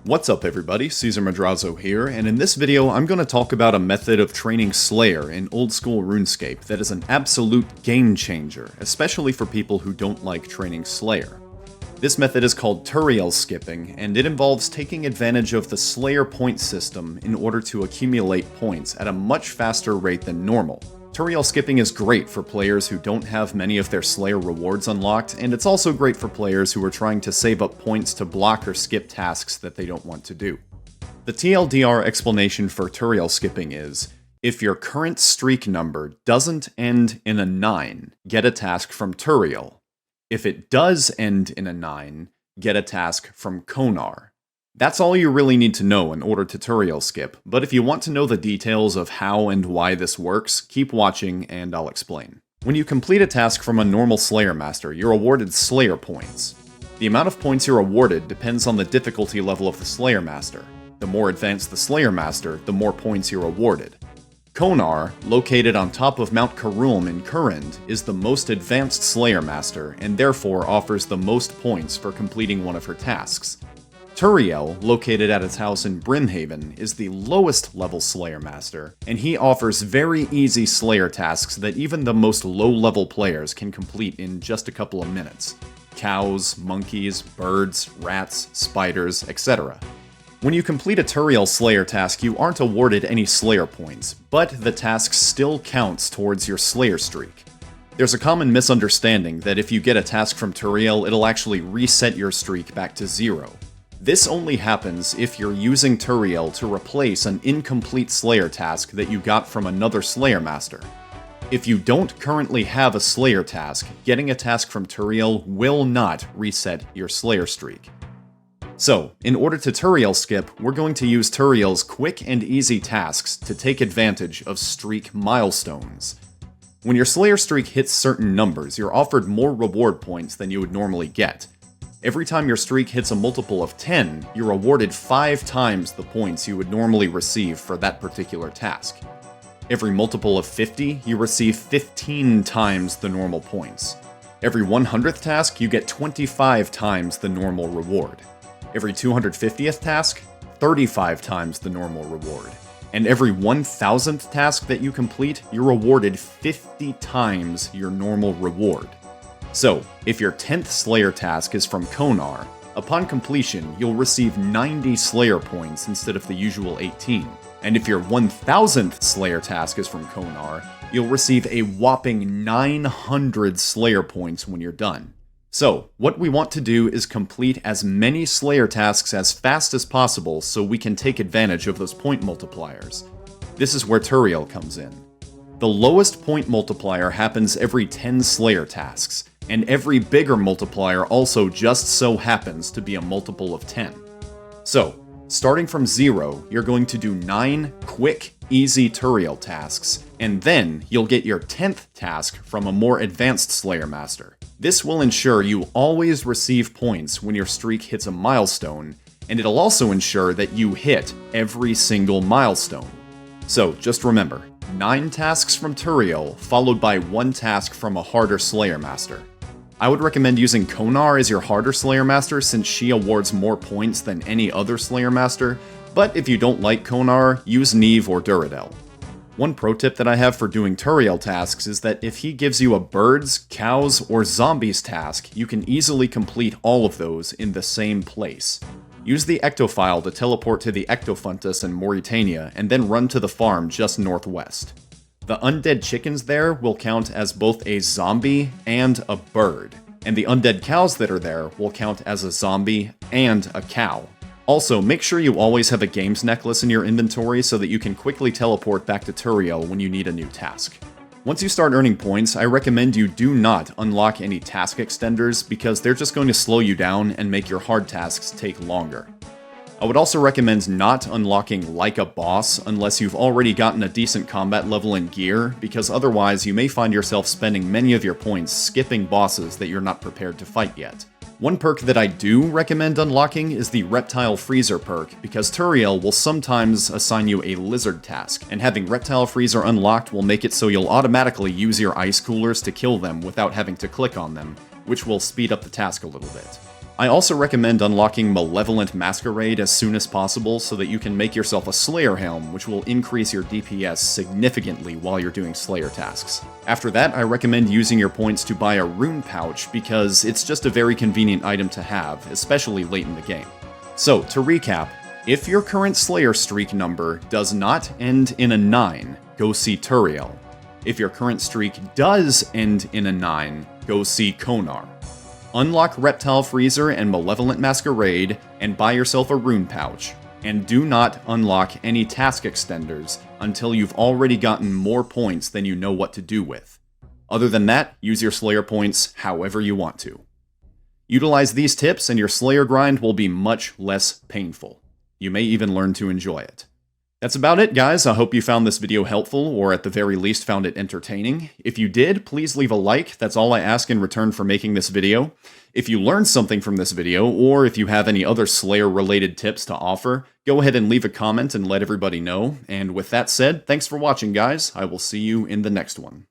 What's up everybody, Caesar Madrazo here, and in this video I'm going to talk about a method of training Slayer in old school RuneScape that is an absolute game changer, especially for people who don't like training Slayer. This method is called Turael skipping, and it involves taking advantage of the Slayer point system in order to accumulate points at a much faster rate than normal. Turael skipping is great for players who don't have many of their Slayer rewards unlocked, and it's also great for players who are trying to save up points to block or skip tasks that they don't want to do. The TLDR explanation for Turael skipping is, if your current streak number doesn't end in a 9, get a task from Turael. If it does end in a 9, get a task from Konar. That's all you really need to know in order to Turael skip, but if you want to know the details of how and why this works, keep watching and I'll explain. When you complete a task from a normal Slayer Master, you're awarded Slayer points. The amount of points you're awarded depends on the difficulty level of the Slayer Master. The more advanced the Slayer Master, the more points you're awarded. Konar, located on top of Mount Karulm in Kurand, is the most advanced Slayer Master and therefore offers the most points for completing one of her tasks. Turael, located at its house in Brimhaven, is the lowest level Slayer Master, and he offers very easy Slayer tasks that even the most low-level players can complete in just a couple of minutes. Cows, monkeys, birds, rats, spiders, etc. When you complete a Turael Slayer task, you aren't awarded any Slayer points, but the task still counts towards your Slayer streak. There's a common misunderstanding that if you get a task from Turael, it'll actually reset your streak back to 0. This only happens if you're using Turael to replace an incomplete Slayer task that you got from another Slayer Master. If you don't currently have a Slayer task, getting a task from Turael will not reset your Slayer streak. So, in order to Turael skip, we're going to use Turael's quick and easy tasks to take advantage of streak milestones. When your Slayer streak hits certain numbers, you're offered more reward points than you would normally get. Every time your streak hits a multiple of 10, you're awarded 5 times the points you would normally receive for that particular task. Every multiple of 50, you receive 15 times the normal points. Every 100th task, you get 25 times the normal reward. Every 250th task, 35 times the normal reward. And every 1000th task that you complete, you're awarded 50 times your normal reward. So, if your 10th Slayer task is from Konar, upon completion, you'll receive 90 Slayer points instead of the usual 18. And if your 1000th Slayer task is from Konar, you'll receive a whopping 900 Slayer points when you're done. So, what we want to do is complete as many Slayer tasks as fast as possible so we can take advantage of those point multipliers. This is where Turael comes in. The lowest point multiplier happens every 10 Slayer tasks, and every bigger multiplier also just so happens to be a multiple of 10. So, starting from 0, you're going to do 9 quick, easy Turael tasks, and then you'll get your 10th task from a more advanced Slayer Master. This will ensure you always receive points when your streak hits a milestone, and it'll also ensure that you hit every single milestone. So, just remember, 9 tasks from Turael, followed by 1 task from a harder Slayer Master. I would recommend using Konar as your harder Slayer Master since she awards more points than any other Slayer Master, but if you don't like Konar, use Neve or Duradel. One pro tip that I have for doing Turael tasks is that if he gives you a birds, cows, or zombies task, you can easily complete all of those in the same place. Use the Ectofile to teleport to the Ectofuntus in Mauritania, and then run to the farm just northwest. The undead chickens there will count as both a zombie and a bird, and the undead cows that are there will count as a zombie and a cow. Also, make sure you always have a games necklace in your inventory so that you can quickly teleport back to Turael when you need a new task. Once you start earning points, I recommend you do not unlock any task extenders because they're just going to slow you down and make your hard tasks take longer. I would also recommend not unlocking like a boss unless you've already gotten a decent combat level in gear, because otherwise you may find yourself spending many of your points skipping bosses that you're not prepared to fight yet. One perk that I do recommend unlocking is the Reptile Freezer perk, because Turael will sometimes assign you a lizard task, and having Reptile Freezer unlocked will make it so you'll automatically use your ice coolers to kill them without having to click on them, which will speed up the task a little bit. I also recommend unlocking Malevolent Masquerade as soon as possible so that you can make yourself a Slayer Helm, which will increase your DPS significantly while you're doing Slayer tasks. After that, I recommend using your points to buy a Rune Pouch because it's just a very convenient item to have, especially late in the game. So, to recap, if your current Slayer streak number does not end in a 9, go see Turael. If your current streak does end in a 9, go see Konar. Unlock Reptile Freezer and Malevolent Masquerade, and buy yourself a Rune Pouch. And do not unlock any task extenders until you've already gotten more points than you know what to do with. Other than that, use your Slayer points however you want to. Utilize these tips and your Slayer grind will be much less painful. You may even learn to enjoy it. That's about it, guys. I hope you found this video helpful, or at the very least found it entertaining. If you did, please leave a like. That's all I ask in return for making this video. If you learned something from this video, or if you have any other Slayer-related tips to offer, go ahead and leave a comment and let everybody know. And with that said, thanks for watching, guys. I will see you in the next one.